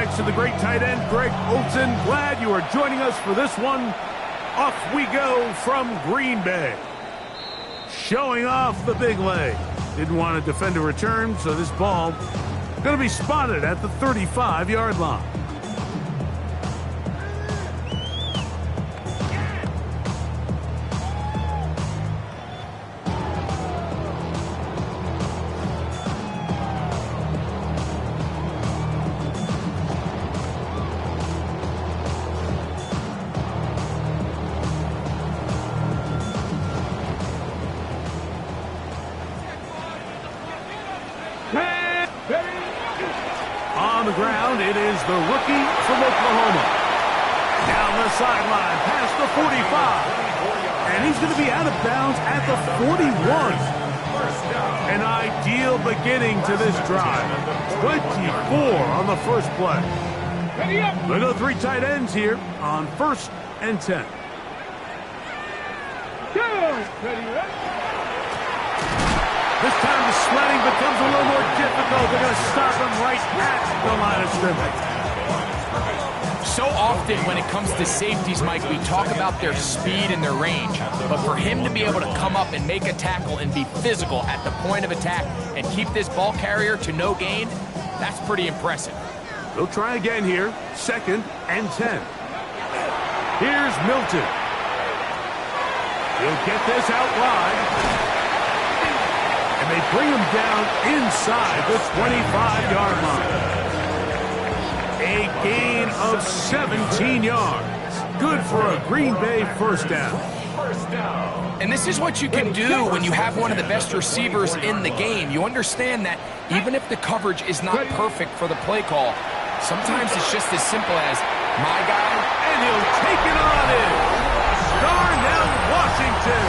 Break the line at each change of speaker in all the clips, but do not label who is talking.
thanks to the great tight end, Greg Olsen. Glad you are joining us for this one. Off we go from Green Bay. Showing off the big leg. Didn't want to defend a return, so this ball going to be spotted at the 35-yard line. On the ground, it is the rookie from Oklahoma. Down the sideline, past the 45. And he's going to be out of bounds at the 41. An ideal beginning to this drive. 24 on the first play. They go three tight ends here on 1st and 10. This time the sledding becomes a little more difficult. They're going to stop him right at the line of scrimmage.
So often when it comes to safeties, Mike, we talk about their speed and their range. But for him to be able to come up and make a tackle and be physical at the point of attack and keep this ball carrier to no gain, that's pretty impressive.
They'll try again here. 2nd and 10. Here's Milton. He'll get this out wide. And they bring him down inside the 25-yard line. A gain of 17 yards. Good for a Green Bay first down.
And this is what you can do when you have one of the best receivers in the game. You understand that even if the coverage is not perfect for the play call, sometimes it's just as simple as, my guy,
and he'll take it on in. Darnell Washington.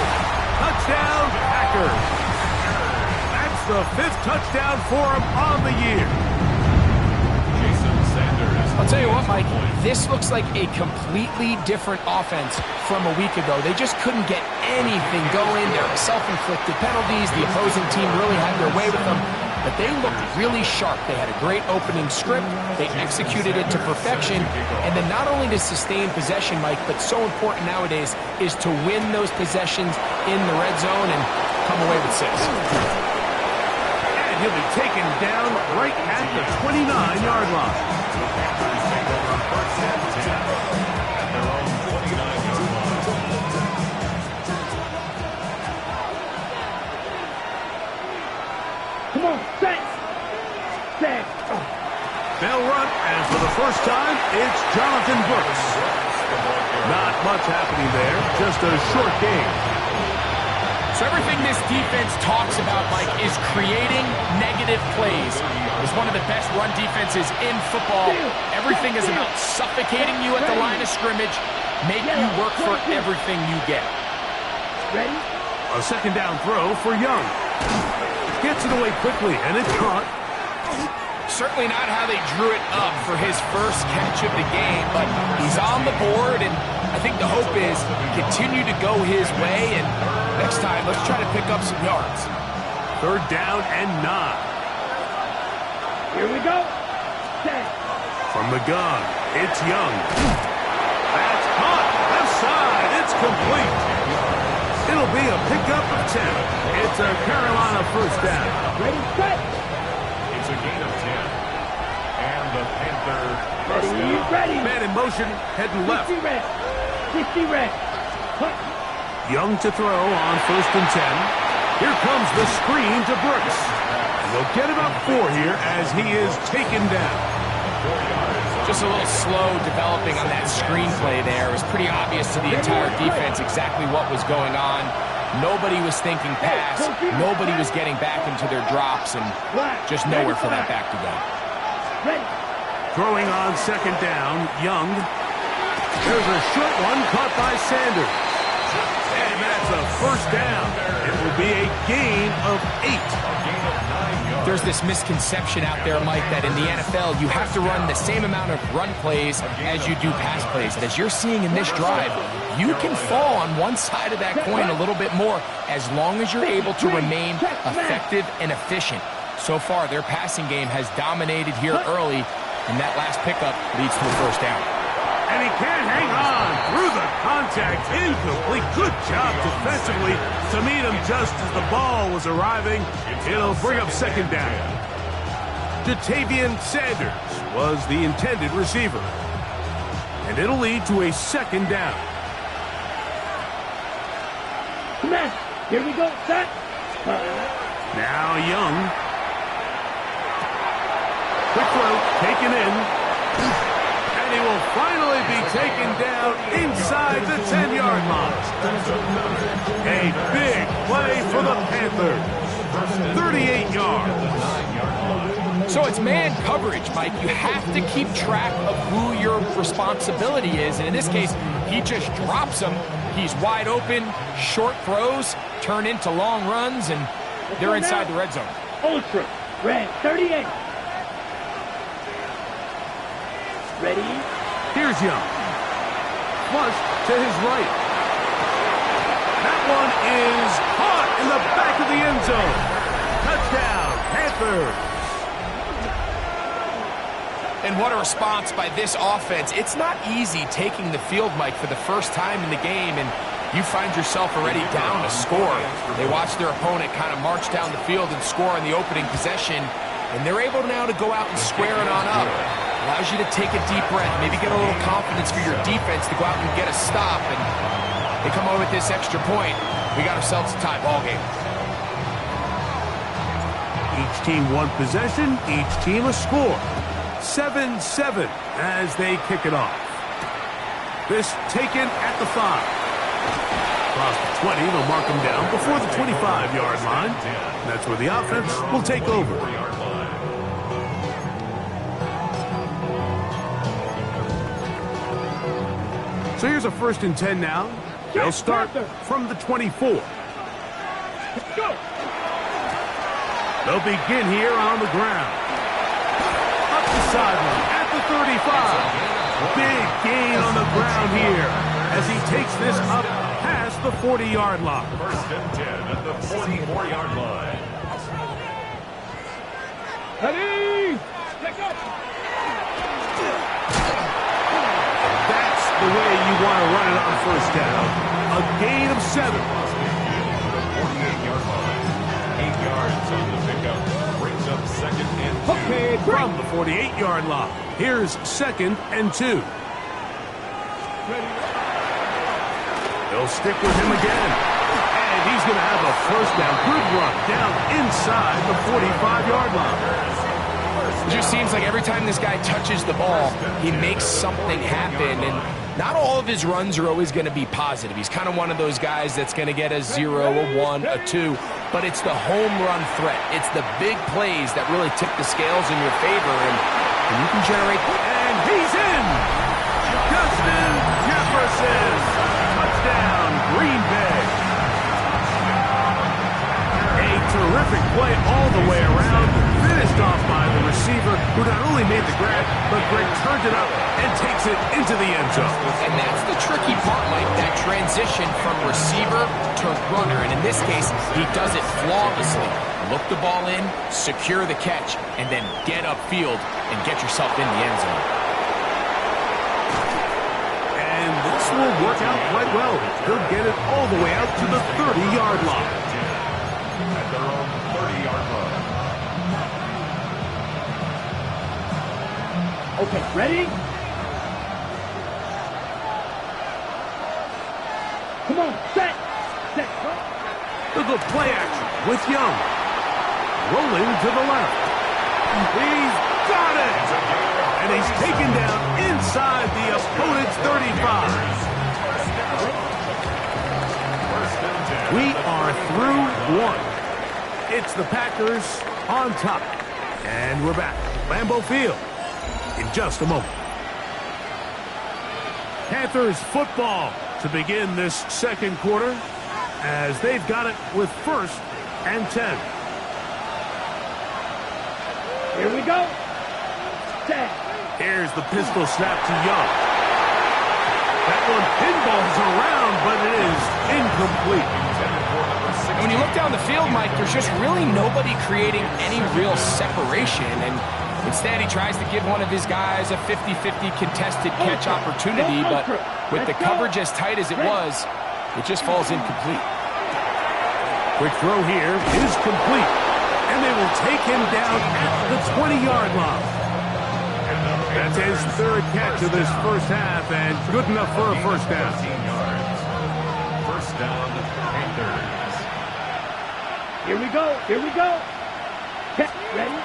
Touchdown, Packers. The 5th touchdown for him on the year.
I'll tell you what, Mike, this looks like a completely different offense from a week ago. They just couldn't get anything going. There were self-inflicted penalties. The opposing team really had their way with them, but they looked really sharp. They had a great opening script. They executed it to perfection. And then not only to sustain possession, Mike, but so important nowadays is to win those possessions in the red zone and come away with 6.
He'll be taken down right at the 29-yard line.
Come on, set.
They'll run, and for the first time, it's Jonathan Brooks. Not much happening there, just a short game.
So everything this defense talks about, Mike, is creating negative plays. It's one of the best run defenses in football. Everything is about suffocating you at the line of scrimmage, make you work for everything you get.
Ready?
A 2nd down throw for Young. Gets it away quickly, and it's caught.
Certainly not how they drew it up for his first catch of the game, but he's on the board, and I think the hope is continue to go his way, and next time, let's try to pick up some yards.
3rd down and 9.
Here we go. Set.
From the gun, it's Young. That's caught. Left side. It's complete. It'll be a pickup of 10. It's a Carolina first down.
Ready, set.
It's a gain of 10. And the Panther first down.
Ready.
Man in motion, heading left.
50 red. 50 red. Cut.
Young to throw on 1st and 10. Here comes the screen to Brooks. And they'll get about 4 here as he is taken down.
Just a little slow developing on that screenplay there. It was pretty obvious to the entire defense exactly what was going on. Nobody was thinking pass. Nobody was getting back into their drops, and just nowhere for that back to go.
Throwing on 2nd down, Young. There's a short one caught by Sanders. And that's a first down. It will be a gain of 8.
There's this misconception out there, Mike, that in the NFL you have to run the same amount of run plays as you do pass plays. And as you're seeing in this drive, you can fall on one side of that coin a little bit more as long as you're able to remain effective and efficient. So far, their passing game has dominated here early, And that last pickup leads to a first down.
And he can't hang on through the contact. Incomplete. Good job defensively to meet him just as the ball was arriving. It'll bring up second down. Jatavian Sanders was the intended receiver. And it'll lead to a second down.
Come on. Here we go. Set.
Now Young. Quick throw, taken in. And he will finally be taken down inside the 10-yard line. A big play for the Panthers. 38 yards.
So it's man coverage, Mike. You have to keep track of who your responsibility is. And in this case, he just drops him. He's wide open, short throws, turn into long runs, and they're inside the red zone.
Ultra. Red. 38. Ready?
Here's Young. Flush to his right. That one is caught in the back of the end zone. Touchdown, Panthers.
And what a response by this offense. It's not easy taking the field, Mike, for the first time in the game, and you find yourself already down a score. They watch their opponent kind of march down the field and score on the opening possession, and they're able now to go out and square it on up. Allows you to take a deep breath, maybe get a little confidence for your defense to go out and get a stop, and they come over with this extra point. We got ourselves a tie ball game.
Each team one possession, each team a score. 7-7 as they kick it off. This taken at the 5. Across the 20, they'll mark them down before the 25-yard line. And that's where the offense will take over. So here's a 1st and 10 now. They'll start from the 24. They'll begin here on the ground. Up the sideline at the 35. Big gain on the ground here as he takes this up past the 40-yard line.
1st and 10 at the 44-yard line.
Ready? Pick up.
That's the way you want to run it on 1st down. A gain of 7.
48-yard line. 8 yards on the pickup. Brings up 2nd and 2.
Okay, from the 48-yard line. Here's 2nd and 2. They'll stick with him again. And he's going to have a 1st down. Good run down inside the 45-yard line.
It just seems like every time this guy touches the ball, he makes something happen. And not all of his runs are always going to be positive. He's kind of one of those guys that's going to get a 0, a 1, a 2. But it's the home run threat. It's the big plays that really tip the scales in your favor. And you can generate.
And he's in. Justin Jefferson. Touchdown, Green Bay. A terrific play all the way around. Finished off by the receiver, who not only made the grab, but Greg turns it up and takes it into the end zone.
And that's the tricky part, Mike, that transition from receiver to runner. And in this case, he does it flawlessly. Look the ball in, secure the catch, and then get upfield and get yourself in the end zone.
And this will work out quite well. He'll get it all the way out to the 30-yard line.
At their own 30-yard line.
Okay, ready? Come on, set. Set.
The good play action with Young. Rolling to the left. He's got it! And he's taken down inside the opponent's 35. We are through 1. It's the Packers on top. And we're back. Lambeau Field in just a moment. Panthers football to begin this 2nd quarter as they've got it with 1st and 10.
Here we go. Set.
Here's the pistol snap to Young. That one pinballs around, but it is incomplete.
And when you look down the field, Mike, there's just really nobody creating any real separation. And Instead, he tries to give one of his guys a 50-50 contested catch opportunity, but with the coverage as tight as it was, it just falls incomplete.
Quick throw here is complete, and they will take him down at the 20-yard line. That's his third catch of this first half, and good enough for a first down.
15 yards. First down, Panthers.
Here we go. Here we go. Ready?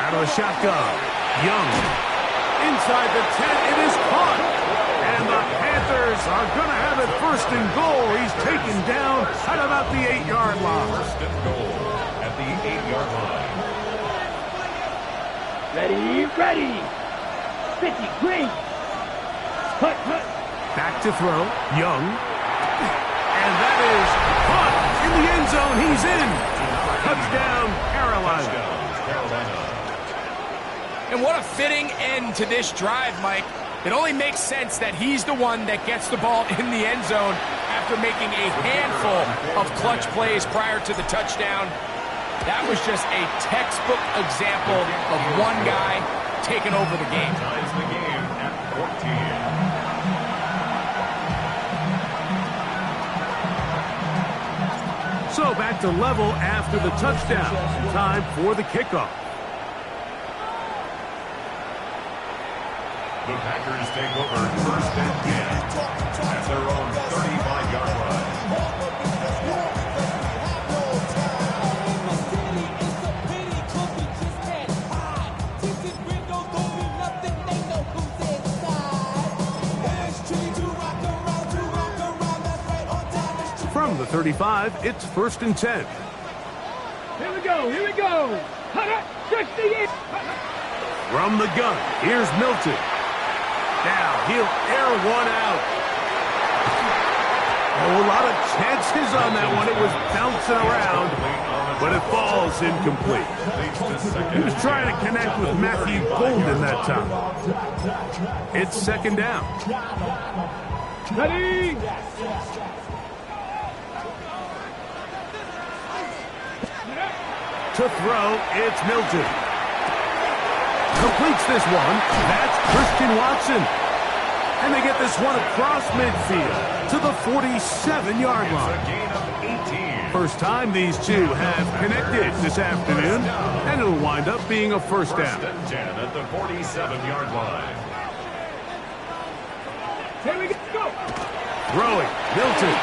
Out of the shotgun. Young. Inside the 10. It is caught. And the Panthers are going to have it first and goal. He's taken down at about the 8-yard line.
First and goal at the 8-yard line.
Ready? Ready. 50, green. Cut, cut.
Back to throw. Young. And that is caught in the end zone. He's in. Touchdown, Carolina.
And what a fitting end to this drive, Mike. It only makes sense that he's the one that gets the ball in the end zone after making a handful of clutch plays prior to the touchdown. That was just a textbook example of one guy taking over the game.
Ties the game at 14.
So back to level after the touchdown. Time for the kickoff.
The Packers take over first and 10 at their own 35-yard line.
From the 35, it's first and 10.
Here we go. Here we go. 60.
From the gun, here's Milton. Now he'll air one out. Oh, a lot of chances on that one. It was bouncing around, but it falls incomplete. He was trying to connect with Matthew Golden that time. It's second down.
Ready.
To throw, it's Milton. Completes this one. That's Christian Watson. And they get this one across midfield to the 47-yard line.
It's a gain of 18.
First time these two have connected this afternoon, and it'll wind up being a first down.
First and 10 at the 47-yard line.
Here we go.
Throwing, Milton.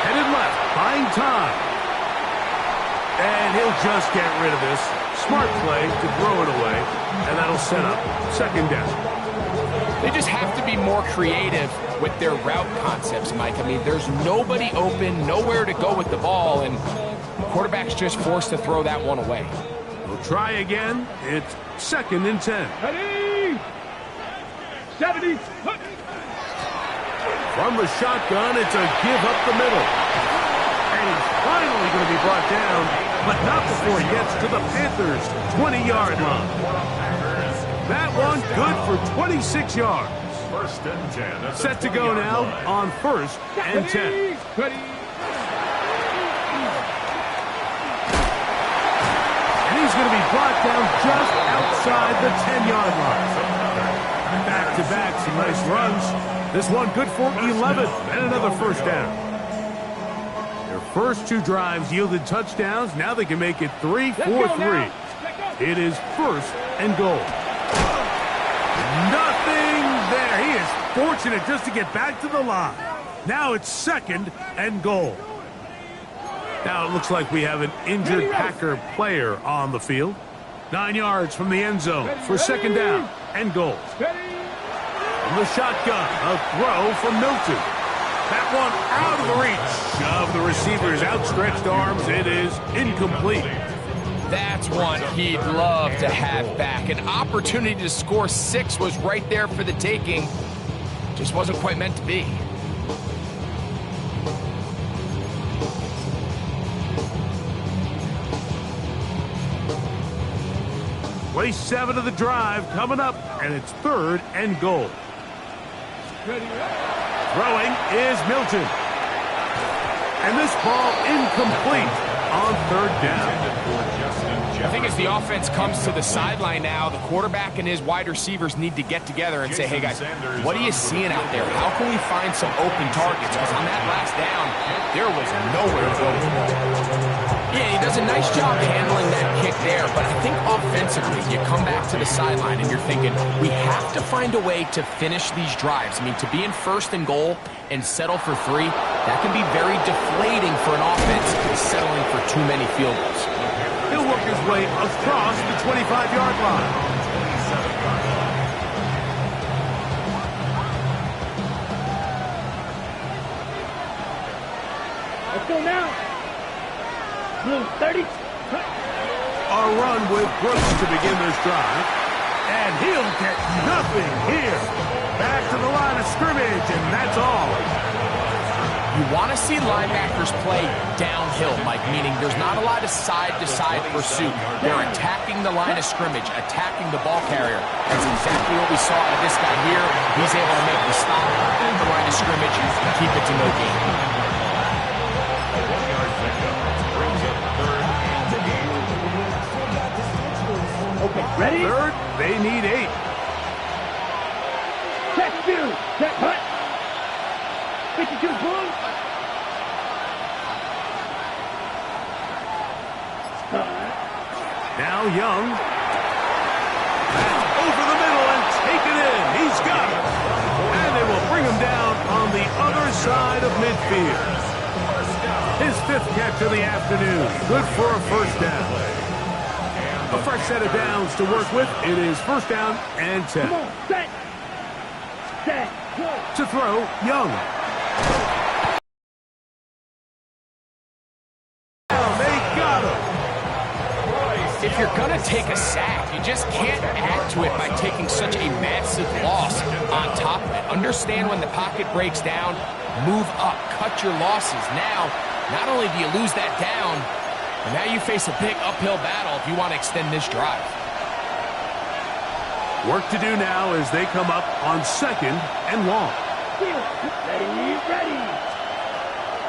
Headed left, buying time. And he'll just get rid of this. Smart play to throw it away, and that'll set up second down.
They just have to be more creative with their route concepts, Mike. I mean, there's nobody open, nowhere to go with the ball, and the quarterback's just forced to throw that one away.
We'll try again. It's second and 10.
Ready. 70.
From the shotgun, it's a give up the middle. And he's finally going to be brought down, but not before he gets to the Panthers' 20-yard line. That one good for 26 yards.
First and 10.
Set to go now on first and 10.
Ready.
And he's going to be brought down just outside the 10-yard line. Back-to-back, some nice runs. This one good for 11 and another first down. Their first two drives yielded touchdowns. Now they can make it 3-4-3. It is first and goal. Nothing there. He is fortunate just to get back to the line. Now it's second and goal. Now it looks like we have an injured Packer player on the field. 9 yards from the end zone for second down and goal. From the shotgun, a throw from Milton. That one out of the reach of the receiver's outstretched arms. It is incomplete.
That's one he'd love to have back. An opportunity to score 6 was right there for the taking. Just wasn't quite meant to be.
Play 7 of the drive coming up, and it's third and goal. Throwing is Milton. And this ball incomplete on third down.
Intended for Justin
I think as the offense comes to the sideline now, the quarterback and his wide receivers need to get together and say, hey guys, what are you seeing out there? How can we find some open targets? Because on that last down, there was nowhere to go with the ball. Yeah, he does a nice job handling that kick there, but I think offensively, you come back to the sideline and you're thinking, we have to find a way to finish these drives. I mean, to be in first and goal and settle for 3, that can be very deflating for an offense settling for too many field goals.
He'll work his way across the 25-yard line.
Let's go now. Blue 30.
A run with Brooks to begin this drive. And he'll get nothing here. Back to the line of scrimmage, and that's all.
You want to see linebackers play downhill, Mike, meaning there's not a lot of side-to-side pursuit. They're attacking the line of scrimmage, attacking the ball carrier. That's exactly what we saw out of this guy here. He's able to make the stop at the line of scrimmage and keep it to no gain.
Okay, ready?
Third, they need 8.
Check 2. Check cut. 52 Blue.
Now Young. That's over the middle and taken in. He's got it. And they will bring him down on the other side of midfield. His 5th catch of the afternoon. Good for a first down. A fresh set of downs to work with. It is first down and 10.
Come on, set. Set. Go.
To throw, Young. They got him.
If you're going to take a sack, you just can't add to it by taking such a massive loss on top of it. Understand when the pocket breaks down, move up, cut your losses. Now, not only do you lose that down, but now you face a big uphill battle if you want to extend this drive.
Work to do now as they come up on 2nd and long.
Ready, ready.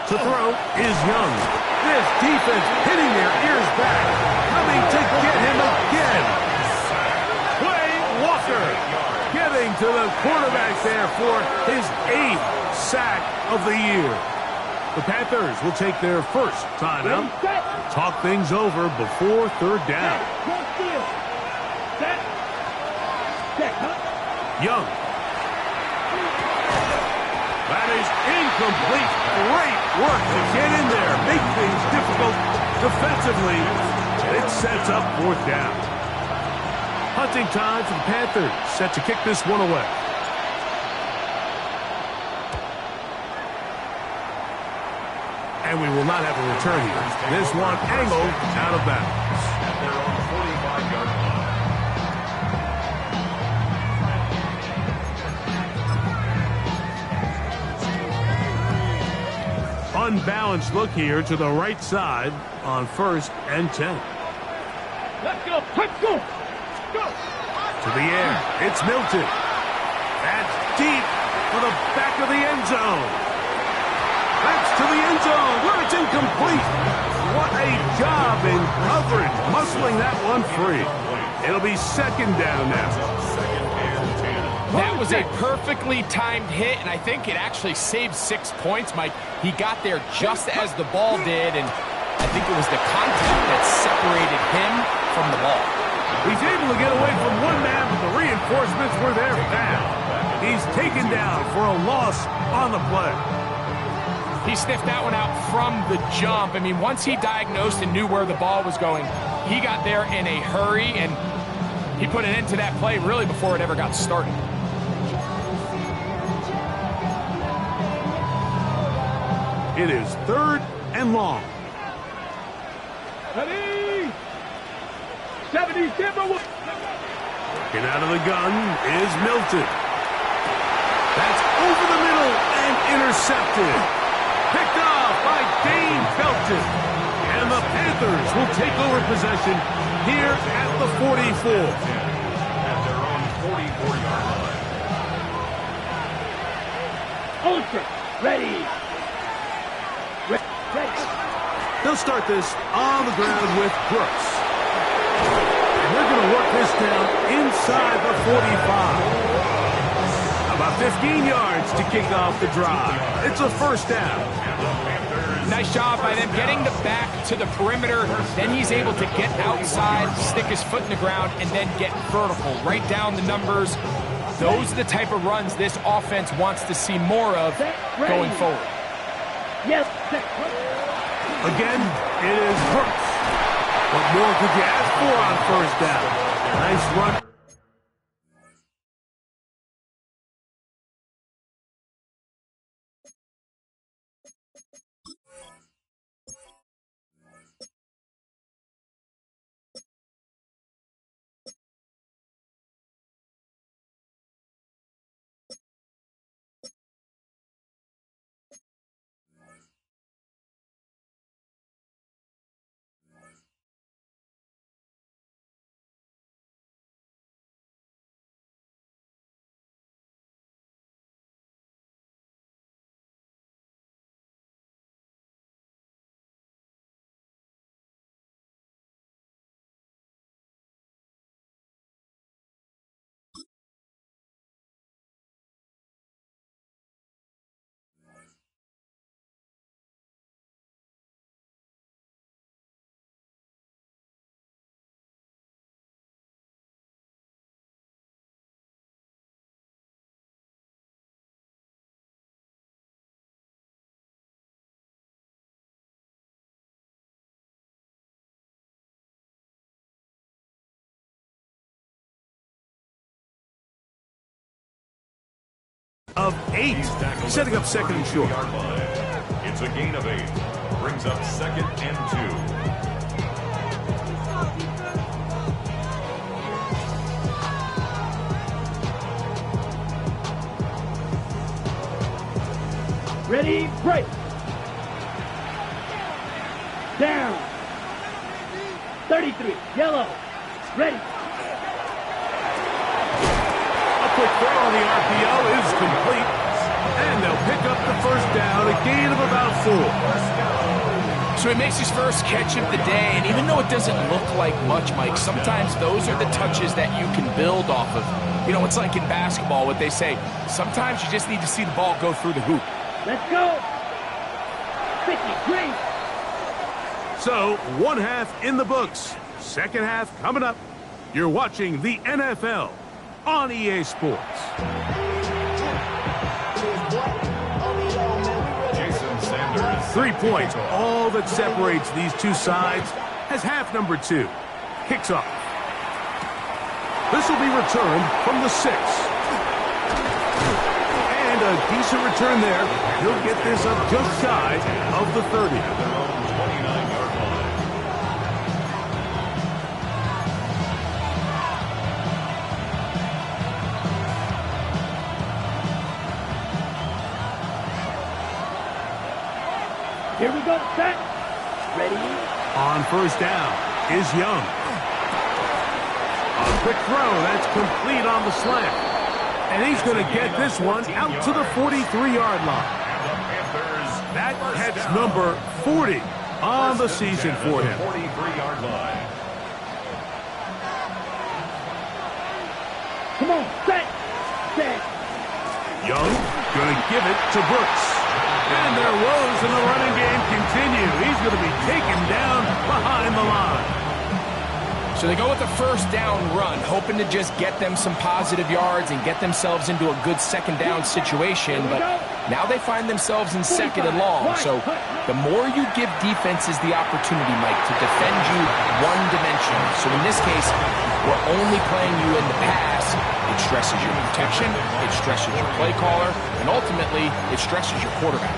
To throw is Young. This defense hitting their ears back, coming to get him again. Quay Walker getting to the quarterback there for his 8th sack of the year. The Panthers will take their first timeout. Talk things over before 3rd down. Young. That is incomplete. Great work to get in there. Make things difficult defensively. It sets up 4th down. Hunting time for the Panthers. Set to kick this one away. And we will not have a return here. This one angled out of bounds.
At their own 45-yard line.
Unbalanced look here to the right side on 1st and 10.
Let's go. Let's go. Go.
To the air. It's Milton. That's deep for the back of the end zone. That's to the end zone where it's incomplete. What a job in coverage, muscling that one free. It'll be 2nd down now.
That was a perfectly timed hit, and I think it actually saved 6 points, Mike. He got there just as the ball did, and I think it was the contact that separated him from the ball.
He's able to get away from one man, but the reinforcements were there fast. He's taken down for a loss on the play.
He sniffed that one out from the jump. I mean, once he diagnosed and knew where the ball was going, he got there in a hurry, and he put an end to that play really before it ever got started.
It is 3rd and long.
Ready. 70 Timberwolves.
Working out of the gun is Milton. That's over the middle and intercepted. Picked off by Dane Felton. And the Panthers will take over possession here at the 44.
At their own 44-yard line.
Ultra. Ready. Ready.
They'll start this on the ground with Brooks. They're going to work this down inside the 45. About 15 yards to kick off the drive. It's a first down.
Nice job by them getting the back to the perimeter. Then he's able to get outside, stick his foot in the ground, and then get vertical. Right down the numbers. Those are the type of runs this offense wants to see more of going forward.
Yes.
Again, it is Brooks. What more could you ask for on first down? Nice run. Of 8, setting up second and short.
It's a gain of 8. Brings up second and
2. Ready, break. Down. 33, yellow. Ready.
Quick throw on the RPO is complete, and they'll pick up the first down, a gain of about 4.
So he makes his first catch of the day, and even though it doesn't look like much, Mike, sometimes those are the touches that you can build off of. You know, it's like in basketball, what they say, sometimes you just need to see the ball go through the hoop.
Let's go. 53.
So, one half in the books. Second half coming up. You're watching the NFL on EA Sports.
Jason Sanders.
3 points, all that separates these two sides, as half number 2 kicks off. This will be returned from the 6. And a decent return there. He'll get this up just shy of the 30.
29-yard line.
Here we go, set, ready.
On first down is Young. A quick throw, that's complete on the slant. And he's going to get this one out to the 43-yard line. That catch number 40 on the season for him.
43-yard line.
Come on, set.
Young going to give it to Brooks. And their woes in the running game continue. He's going to be taken down behind the line.
So they go with the first down run, hoping to just get them some positive yards and get themselves into a good second down situation. But now they find themselves in second and long. So the more you give defenses the opportunity, Mike, to defend you one dimension. So in this case, we're only playing you in the pass. It stresses your protection, it stresses your play caller, and ultimately, it stresses your quarterback.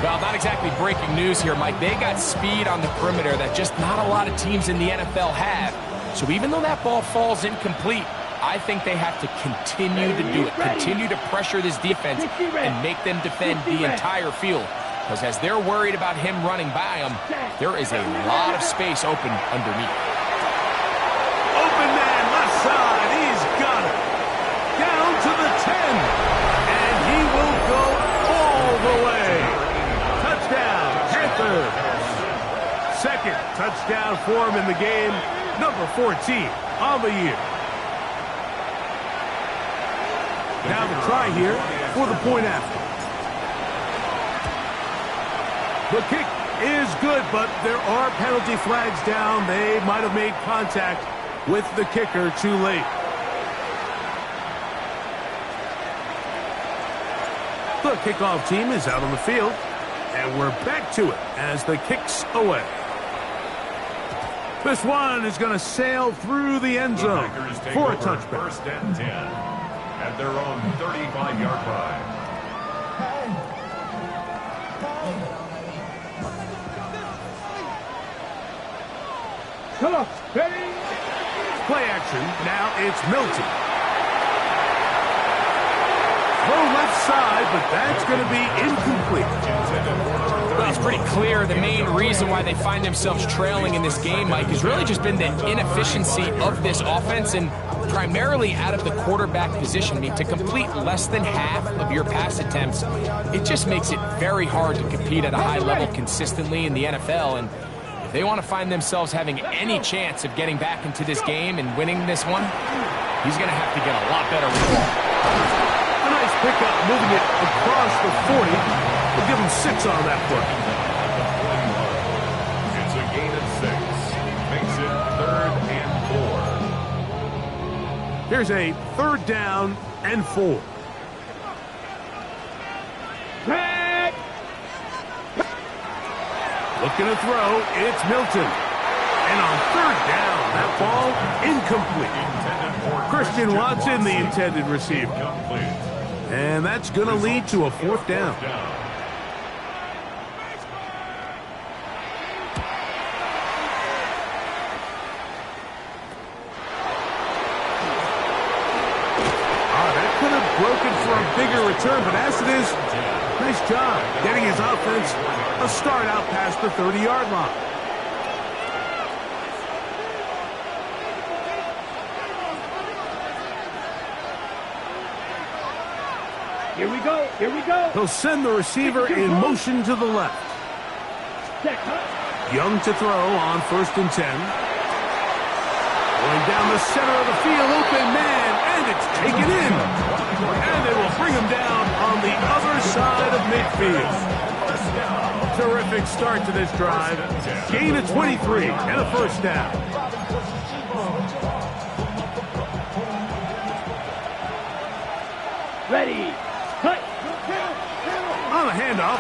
Well, not exactly breaking news here, Mike. They got speed on the perimeter that just not a lot of teams in the NFL have. So even though that ball falls incomplete, I think they have to continue to do it. Continue to pressure this defense and make them defend the entire field. Because as they're worried about him running by them, there is a lot of space open underneath.
Open man, left side. He's got it. Down to the 10. And he will go all the way. Touchdown, Panthers. Second touchdown for him in the game. number 14 on the year. Now the try here for the point after. The kick is good, but there are penalty flags down. They might have made contact with the kicker too late. The kickoff team is out on the field, and we're back to it as the kick's away. This one is going to sail through the end zone for a touchback.
First and 10 at their own 35-yard line.
Come on, ready?
Play action. Now it's Milton. Throw left side, but that's going to be incomplete.
Well, it's pretty clear the main reason why they find themselves trailing in this game, Mike, has really just been the inefficiency of this offense and primarily out of the quarterback position. I mean, to complete less than half of your pass attempts, it just makes it very hard to compete at a high level consistently in the NFL. And if they want to find themselves having any chance of getting back into this game and winning this one, he's going to have to get a lot better with it.
A nice pickup, moving it across the 40. We'll give him 6 on that play.
It's a gain of 6. Makes it 3rd and 4.
Here's a 3rd down and 4.
Back.
Looking to throw, it's Milton. And on 3rd down, that ball incomplete. Christian Watson, the intended receiver. And that's going to lead to a 4th down. That could have broken for a bigger return, but as it is, nice job getting his offense a start out past the 30-yard line.
Here we go. Here we go.
He'll send the receiver in motion to the left. Young to throw on 1st and 10. Going down the center of the field, open man, and it's taken in. And they will bring him down on the other side of midfield. Terrific start to this drive. Gain of 23 and a 1st down.
Ready. Cut.
On a handoff,